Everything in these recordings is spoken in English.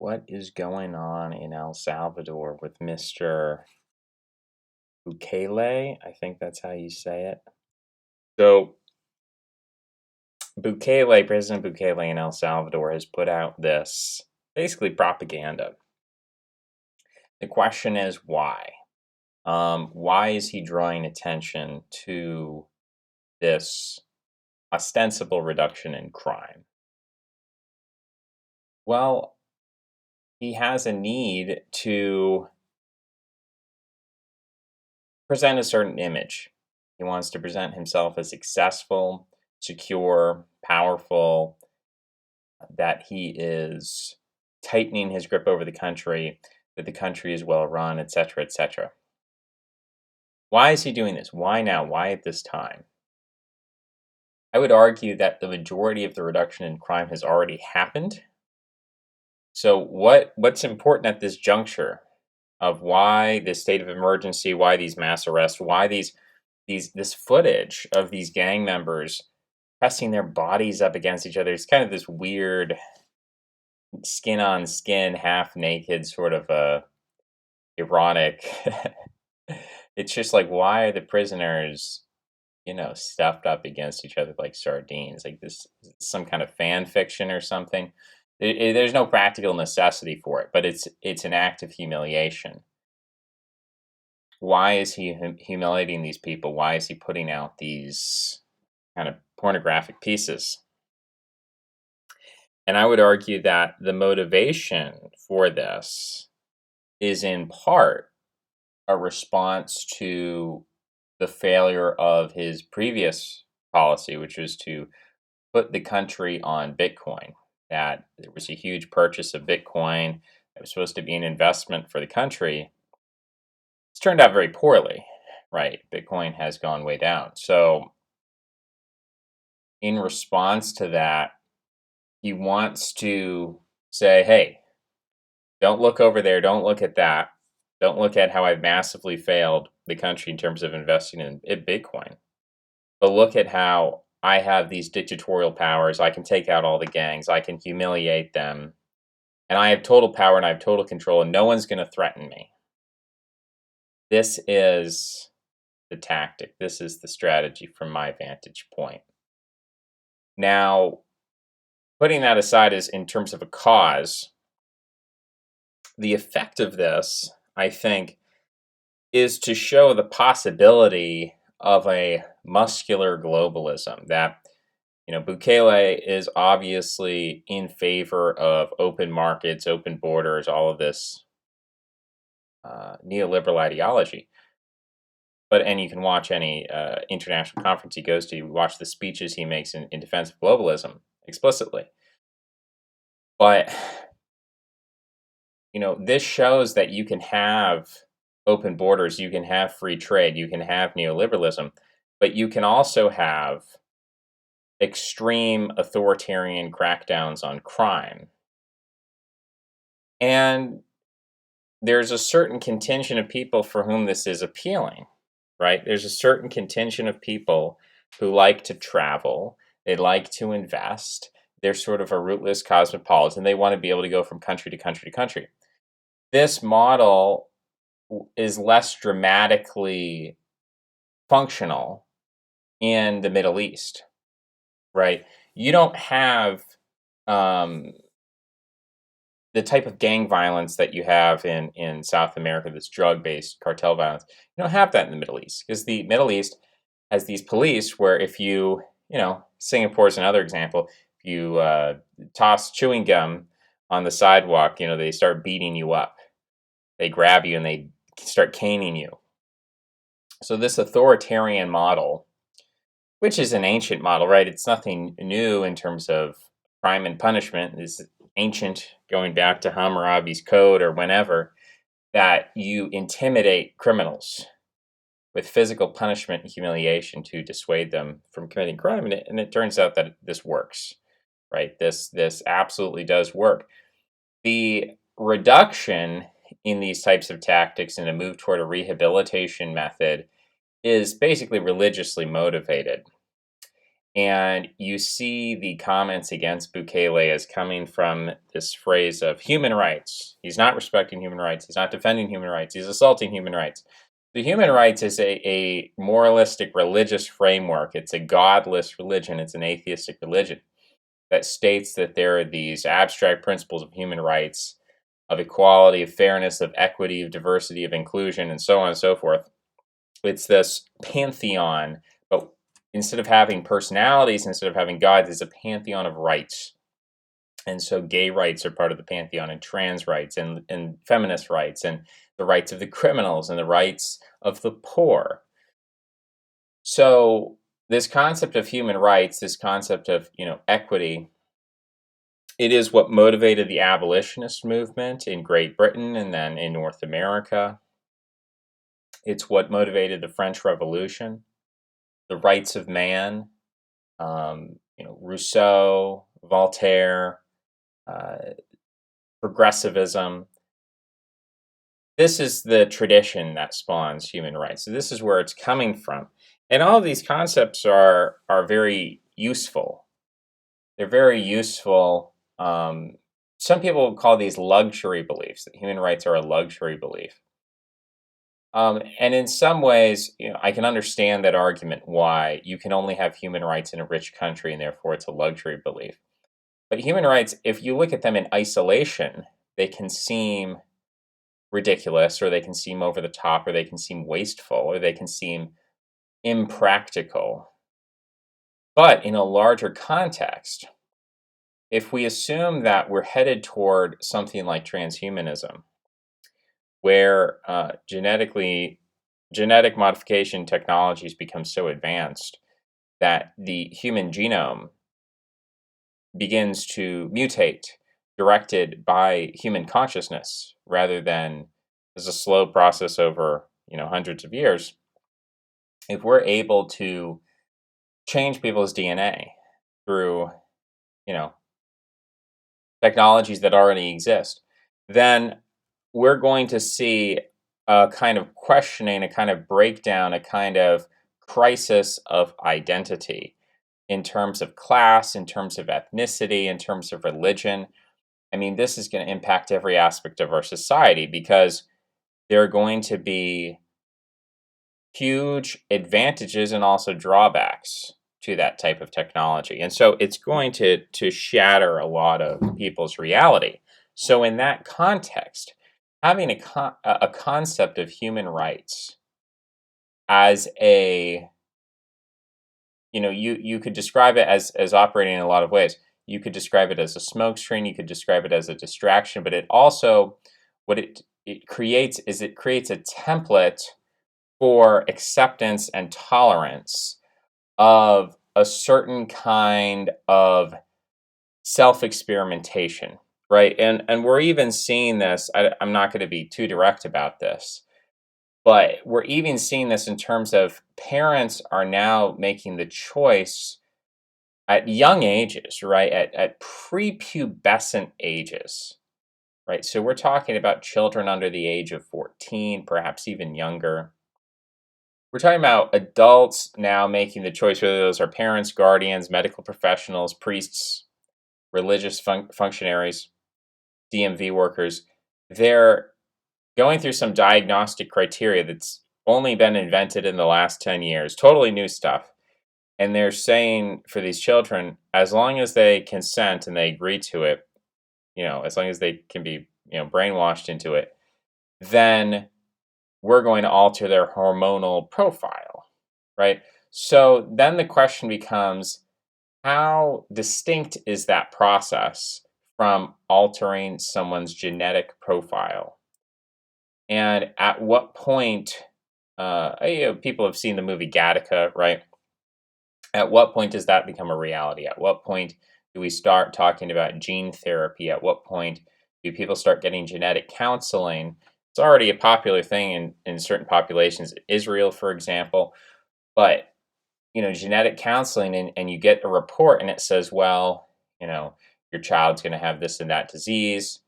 what is going on in El Salvador with Mr. Bukele? I think that's how you say it. So, President Bukele in El Salvador has put out this basically propaganda. The question is why? Why is he drawing attention to this ostensible reduction in crime? Well, he has a need to present a certain image. He wants to present himself as successful, secure, powerful, that he is tightening his grip over the country, that the country is well run, etc., etc. Why is he doing this? Why now? Why at this time? I would argue that the majority of the reduction in crime has already happened. So what's important at this juncture of why this state of emergency, why these mass arrests, why this footage of these gang members pressing their bodies up against each other. It's kind of this weird skin on skin, half naked sort of erotic. It's just like, why are the prisoners, stuffed up against each other like sardines? Like this, some kind of fan fiction or something. There's no practical necessity for it, but it's an act of humiliation. Why is he humiliating these people? Why is he putting out these kind of pornographic pieces? And I would argue that the motivation for this is in part a response to the failure of his previous policy, which was to put the country on Bitcoin. That there was a huge purchase of Bitcoin that was supposed to be an investment for the country. It's turned out very poorly, right? Bitcoin has gone way down. So, in response to that, he wants to say, hey, don't look over there. Don't look at that. Don't look at how I've massively failed the country in terms of investing in Bitcoin. But look at how I have these dictatorial powers. I can take out all the gangs. I can humiliate them. And I have total power and I have total control, and no one's going to threaten me. This is the tactic. This is the strategy from my vantage point. Now, putting that aside is in terms of a cause, the effect of this, I think, is to show the possibility of a muscular globalism. That, Bukele is obviously in favor of open markets, open borders, all of this neoliberal ideology. And you can watch any international conference he goes to, you watch the speeches he makes in defense of globalism explicitly. But, this shows that you can have open borders, you can have free trade, you can have neoliberalism, but you can also have extreme authoritarian crackdowns on crime. And there's a certain contingent of people for whom this is appealing, right? There's a certain contingent of people who like to travel, they like to invest, they're sort of a rootless cosmopolitan, they want to be able to go from country to country to country. This model is less dramatically functional in the Middle East, right? You don't have the type of gang violence that you have in South America, this drug-based cartel violence. You don't have that in the Middle East, because the Middle East has these police where if Singapore is another example, if you toss chewing gum on the sidewalk, they start beating you up. They grab you and they start caning you. So this authoritarian model, which is an ancient model, right? It's nothing new in terms of crime and punishment. It's ancient, going back to Hammurabi's code or whenever, that you intimidate criminals with physical punishment and humiliation to dissuade them from committing crime. And it turns out that this works, right? This absolutely does work. The reduction in these types of tactics and a move toward a rehabilitation method is basically religiously motivated. And you see the comments against Bukele as coming from this phrase of human rights. He's not respecting human rights. He's not defending human rights. He's assaulting human rights. The human rights is a moralistic religious framework. It's a godless religion. It's an atheistic religion that states that there are these abstract principles of human rights, of equality, of fairness, of equity, of diversity, of inclusion, and so on and so forth. It's this pantheon, but instead of having personalities, instead of having gods, it's a pantheon of rights. And so gay rights are part of the pantheon, and trans rights, and feminist rights, and the rights of the criminals, and the rights of the poor. So this concept of human rights, this concept of equity, it is what motivated the abolitionist movement in Great Britain and then in North America. It's what motivated the French Revolution, the rights of man, Rousseau, Voltaire, uh, progressivism. This is the tradition that spawns human rights. So this is where it's coming from. And all of these concepts are very useful. They're very useful. Some people would call these luxury beliefs, that human rights are a luxury belief. And in some ways, I can understand that argument why you can only have human rights in a rich country and therefore it's a luxury belief. But human rights, if you look at them in isolation, they can seem ridiculous, or they can seem over the top, or they can seem wasteful, or they can seem impractical. But in a larger context, if we assume that we're headed toward something like transhumanism, where genetic modification technologies become so advanced that the human genome begins to mutate, directed by human consciousness rather than as a slow process over hundreds of years. If we're able to change people's DNA through technologies that already exist, then we're going to see a kind of questioning, a kind of breakdown, a kind of crisis of identity in terms of class, in terms of ethnicity, in terms of religion. I mean, this is going to impact every aspect of our society because there are going to be huge advantages and also drawbacks to that type of technology. And so it's going to shatter a lot of people's reality. So in that context, having a concept of human rights as you could describe it as operating in a lot of ways. You could describe it as a smokescreen, you could describe it as a distraction, but it also, what it creates is it creates a template for acceptance and tolerance of a certain kind of self-experimentation, right? And we're even seeing this, I'm not going to be too direct about this, but we're even seeing this in terms of parents are now making the choice at young ages, right? At prepubescent ages, right? So we're talking about children under the age of 14, perhaps even younger. We're talking about adults now making the choice, whether those are parents, guardians, medical professionals, priests, religious functionaries, DMV workers. They're going through some diagnostic criteria that's only been invented in the last 10 years, totally new stuff. And they're saying for these children, as long as they consent and they agree to it, as long as they can be, brainwashed into it, then we're going to alter their hormonal profile, right? So then the question becomes, how distinct is that process from altering someone's genetic profile? And at what point, people have seen the movie Gattaca, right? At what point does that become a reality? At what point do we start talking about gene therapy? At what point do people start getting genetic counseling? It's already a popular thing in certain populations, Israel, for example. But, genetic counseling, and you get a report and it says, well, your child's going to have this and that disease.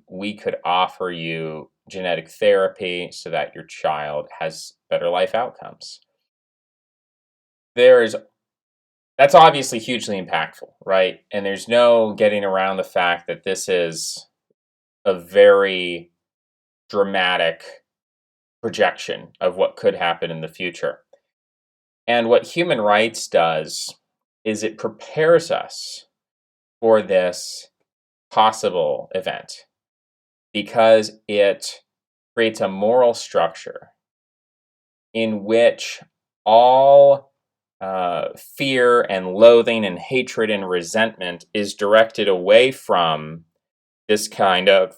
We could offer you genetic therapy so that your child has better life outcomes. There's that's obviously hugely impactful, right? And there's no getting around the fact that this is a very dramatic projection of what could happen in the future. And what human rights does is it prepares us for this possible event because it creates a moral structure in which all fear and loathing and hatred and resentment is directed away from this kind of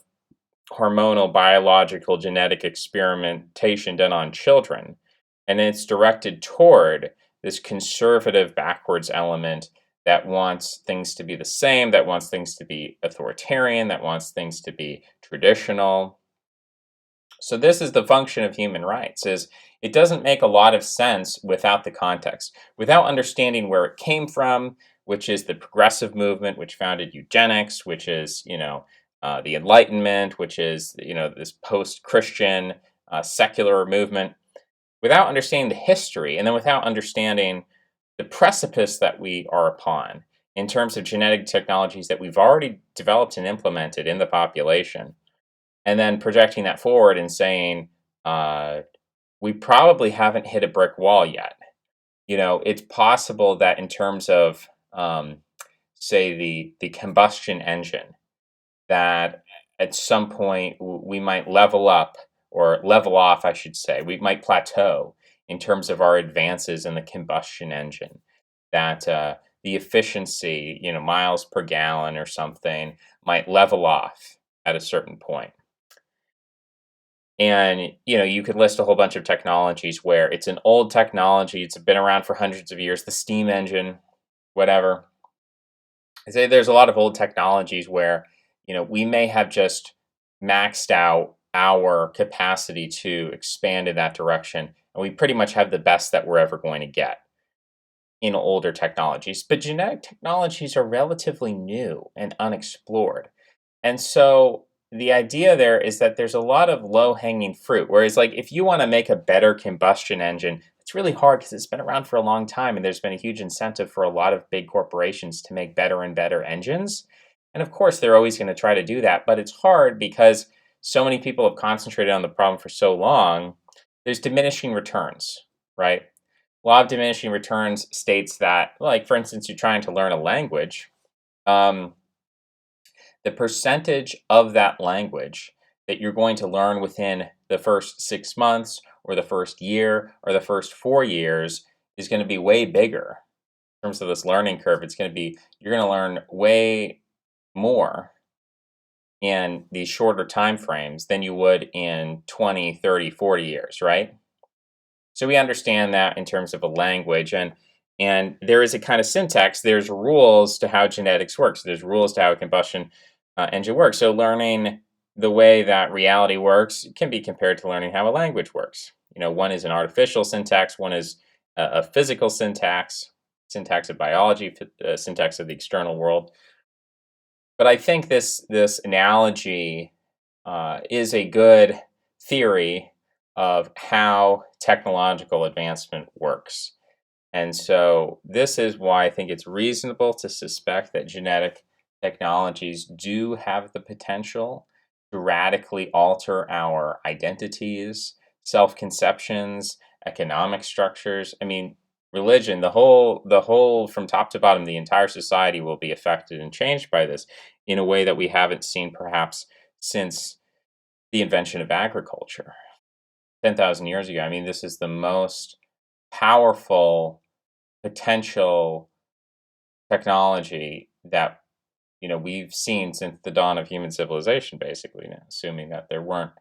hormonal, biological, genetic experimentation done on children. And it's directed toward this conservative, backwards element that wants things to be the same, that wants things to be authoritarian, that wants things to be traditional. So this is the function of human rights, is it doesn't make a lot of sense without the context, without understanding where it came from, which is the progressive movement, which founded eugenics, which is, the Enlightenment, which is, this post-Christian secular movement. Without understanding the history, and then without understanding the precipice that we are upon in terms of genetic technologies that we've already developed and implemented in the population, and then projecting that forward and saying, we probably haven't hit a brick wall yet. It's possible that in terms of, say, the combustion engine, that at some point we might level up, or level off, I should say. We might plateau in terms of our advances in the combustion engine. That the efficiency, miles per gallon or something, might level off at a certain point. And you could list a whole bunch of technologies where it's an old technology, it's been around for hundreds of years, the steam engine, whatever. I say there's a lot of old technologies where, we may have just maxed out our capacity to expand in that direction, and we pretty much have the best that we're ever going to get in older technologies. But genetic technologies are relatively new and unexplored. And so the idea there is that there's a lot of low hanging fruit. Whereas, like, if you want to make a better combustion engine, it's really hard because it's been around for a long time and there's been a huge incentive for a lot of big corporations to make better and better engines. And of course, they're always going to try to do that, but it's hard because so many people have concentrated on the problem for so long. There's diminishing returns, right? Law of diminishing returns states that, like, for instance, you're trying to learn a language. The percentage of that language that you're going to learn within the first 6 months or the first year or the first 4 years is going to be way bigger in terms of this learning curve. You're going to learn way more in these shorter time frames than you would in 20, 30, 40 years, right? So we understand that in terms of a language, and there is a kind of syntax. There's rules to how genetics works. There's rules to how a combustion engine works. So learning the way that reality works can be compared to learning how a language works. One is an artificial syntax, one is a physical syntax, syntax of biology, syntax of the external world. But I think this analogy is a good theory of how technological advancement works. And so this is why I think it's reasonable to suspect that genetic technologies do have the potential to radically alter our identities, self-conceptions, economic structures. I mean, religion, the whole from top to bottom, the entire society will be affected and changed by this in a way that we haven't seen perhaps since the invention of agriculture 10,000 years ago. I mean, this is the most powerful potential technology that we've seen since the dawn of human civilization, basically, now, assuming that there weren't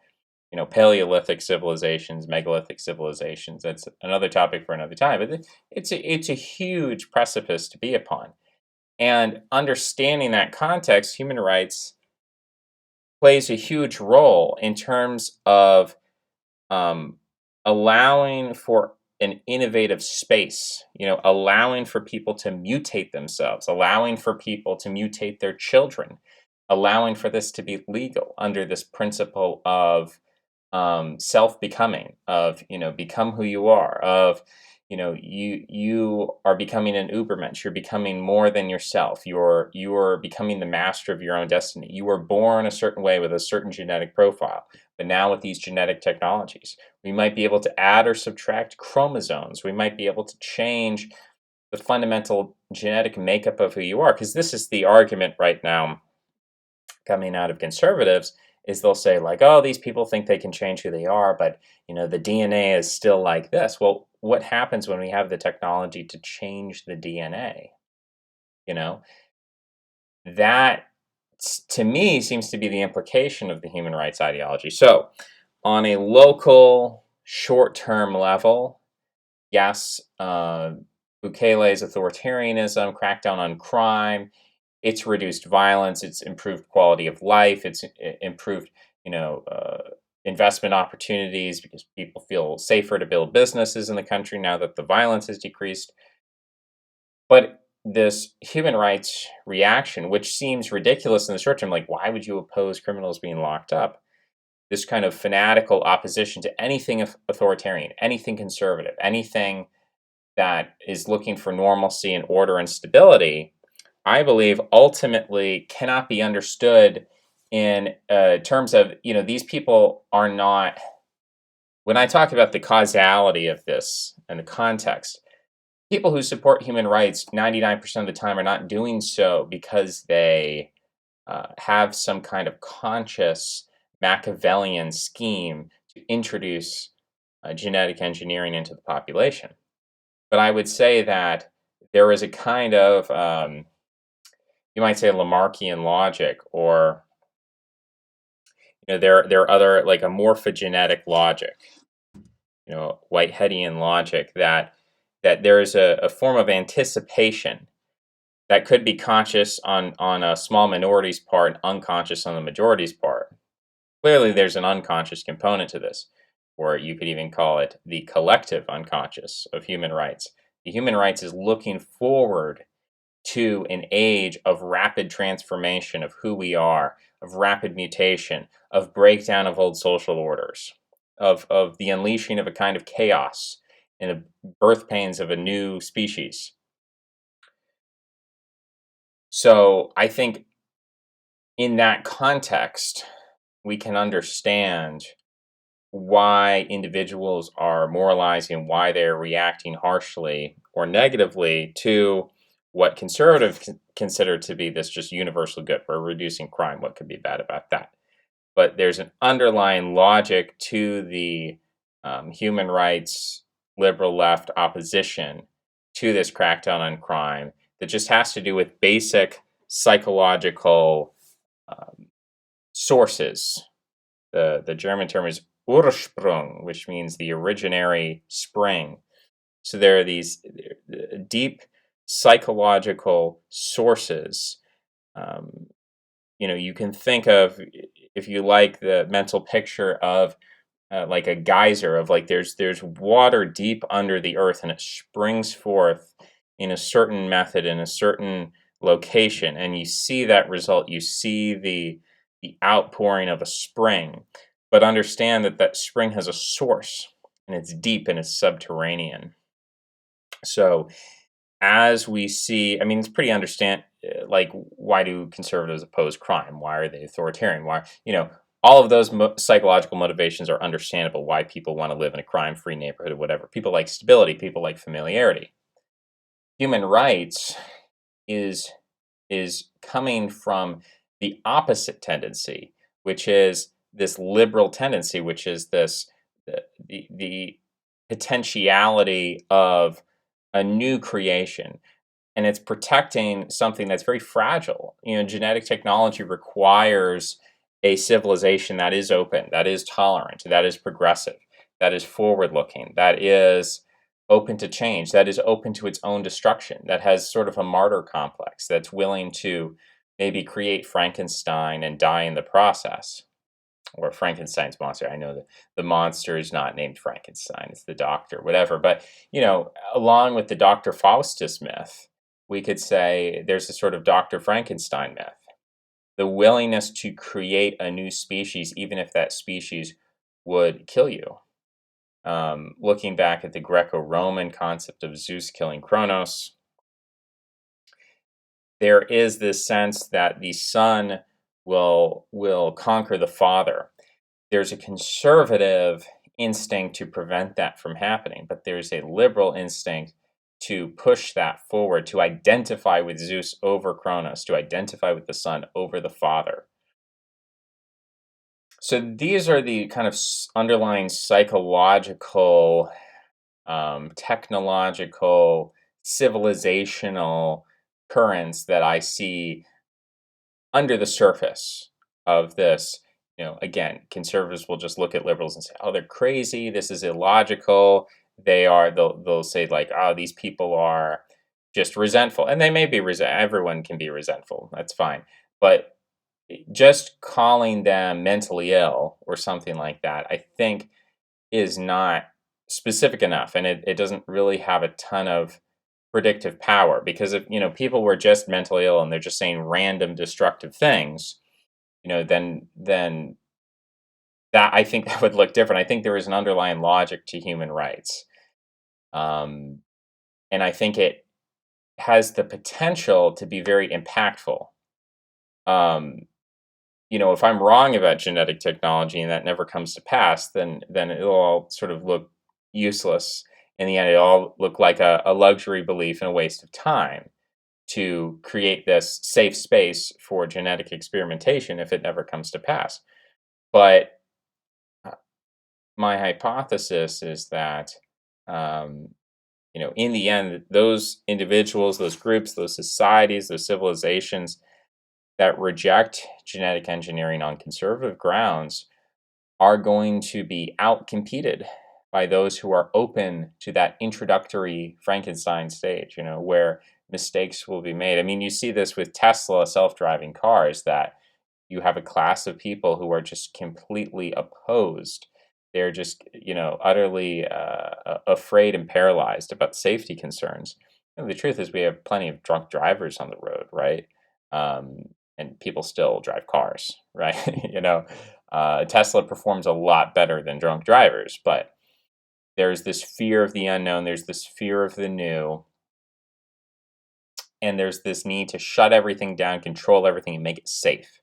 Paleolithic civilizations, megalithic civilizations. That's another topic for another time, but it's a huge precipice to be upon. And understanding that context, human rights plays a huge role in terms of allowing for an innovative space, allowing for people to mutate themselves, allowing for people to mutate their children, allowing for this to be legal under this principle of self-becoming, of, become who you are, of, you are becoming an Ubermensch. You're becoming more than yourself. You're becoming the master of your own destiny. You were born a certain way with a certain genetic profile, but now with these genetic technologies, we might be able to add or subtract chromosomes. We might be able to change the fundamental genetic makeup of who you are, because this is the argument right now coming out of conservatives, is they'll say, like, oh, these people think they can change who they are, but the DNA is still like this. Well, what happens when we have the technology to change the DNA? you know that, to me, seems to be the implication of the human rights ideology. So on a local short-term level, yes, Bukele's authoritarianism, crackdown on crime, it's reduced violence, it's improved quality of life, it's improved, investment opportunities, because people feel safer to build businesses in the country now that the violence has decreased. But this human rights reaction, which seems ridiculous in the short term, like, why would you oppose criminals being locked up? This kind of fanatical opposition to anything authoritarian, anything conservative, anything that is looking for normalcy and order and stability, I believe ultimately cannot be understood in terms of, these people are not, when I talk about the causality of this and the context, people who support human rights 99% of the time are not doing so because they have some kind of conscious Machiavellian scheme to introduce genetic engineering into the population. But I would say that there is a kind of, you might say, Lamarckian logic, or there are other, like, a morphogenetic logic, Whiteheadian logic, that there is a form of anticipation that could be conscious on a small minority's part and unconscious on the majority's part. Clearly, there's an unconscious component to this, or you could even call it the collective unconscious of human rights. The human rights is looking forward to an age of rapid transformation of who we are, of rapid mutation, of breakdown of old social orders, of the unleashing of a kind of chaos and the birth pains of a new species. So I think in that context, we can understand why individuals are moralizing, why they're reacting harshly or negatively to what conservatives consider to be this just universal good. We're reducing crime. What could be bad about that? But there's an underlying logic to the human rights liberal left opposition to this crackdown on crime that just has to do with basic psychological sources. The German term is Ursprung, which means the originary spring. So there are these deep psychological sources. You can think of, if you like, the mental picture of like a geyser, of, like, there's water deep under the earth, and it springs forth in a certain method in a certain location, and you see that result. You see the outpouring of a spring, but understand that that spring has a source, and it's deep and it's subterranean. So as we see, I mean, it's pretty understand, like, why do conservatives oppose crime? Why are they authoritarian? Why, all of those psychological motivations are understandable. Why people want to live in a crime-free neighborhood or whatever. People like stability. People like familiarity. Human rights is coming from the opposite tendency, which is this liberal tendency, which is this the potentiality of a new creation, and it's protecting something that's very fragile. Genetic technology requires a civilization that is open, that is tolerant, that is progressive, that is forward-looking, that is open to change, that is open to its own destruction, that has sort of a martyr complex, that's willing to maybe create Frankenstein and die in the process, or Frankenstein's monster. I know that the monster is not named Frankenstein, it's the doctor, whatever. But, along with the Dr. Faustus myth, we could say there's a sort of Dr. Frankenstein myth. The willingness to create a new species, even if that species would kill you. Looking back at the Greco-Roman concept of Zeus killing Kronos, there is this sense that the son will conquer the father. There's a conservative instinct to prevent that from happening, but there's a liberal instinct to push that forward, to identify with Zeus over Kronos, to identify with the son over the father. So these are the kind of underlying psychological, technological, civilizational currents that I see under the surface of this. Again, conservatives will just look at liberals and say, "Oh, they're crazy. This is illogical." They'll say like, "Oh, these people are just resentful," and they may be Everyone can be resentful. That's fine, but just calling them mentally ill or something like that, I think, is not specific enough, and it doesn't really have a ton of predictive power, because if people were just mentally ill and they're just saying random destructive things, then that, I think, that would look different. I think there is an underlying logic to human rights, um, and I think it has the potential to be very impactful. Um, if I'm wrong about genetic technology and that never comes to pass, then it'll all sort of look useless. In the end, it'll all look like a luxury belief and a waste of time to create this safe space for genetic experimentation if it never comes to pass. But my hypothesis is that, um, in the end, those individuals, those groups, those societies, those civilizations that reject genetic engineering on conservative grounds are going to be outcompeted by those who are open to that introductory Frankenstein stage, where mistakes will be made. I mean, you see this with Tesla self-driving cars, that you have a class of people who are just completely opposed. They're just, utterly afraid and paralyzed about safety concerns. The truth is, we have plenty of drunk drivers on the road, right? And people still drive cars, right? Tesla performs a lot better than drunk drivers, but there's this fear of the unknown, there's this fear of the new, and there's this need to shut everything down, control everything, and make it safe.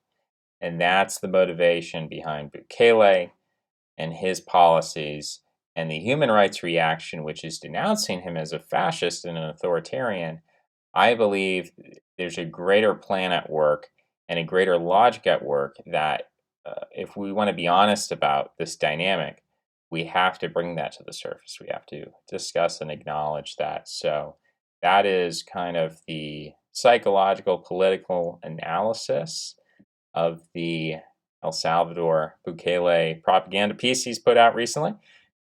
And that's the motivation behind Bukele and his policies, and the human rights reaction, which is denouncing him as a fascist and an authoritarian. I believe there's a greater plan at work and a greater logic at work that, if we want to be honest about this dynamic, we have to bring that to the surface. We have to discuss and acknowledge that. So that is kind of the psychological, political analysis of the El Salvador Bukele propaganda piece he's put out recently.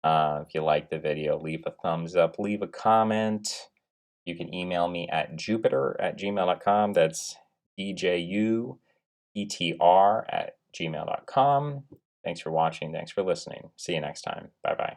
If you like the video, leave a thumbs up, leave a comment. You can email me at jupiter@gmail.com. That's DJUETR@gmail.com. Thanks for watching. Thanks for listening. See you next time. Bye-bye.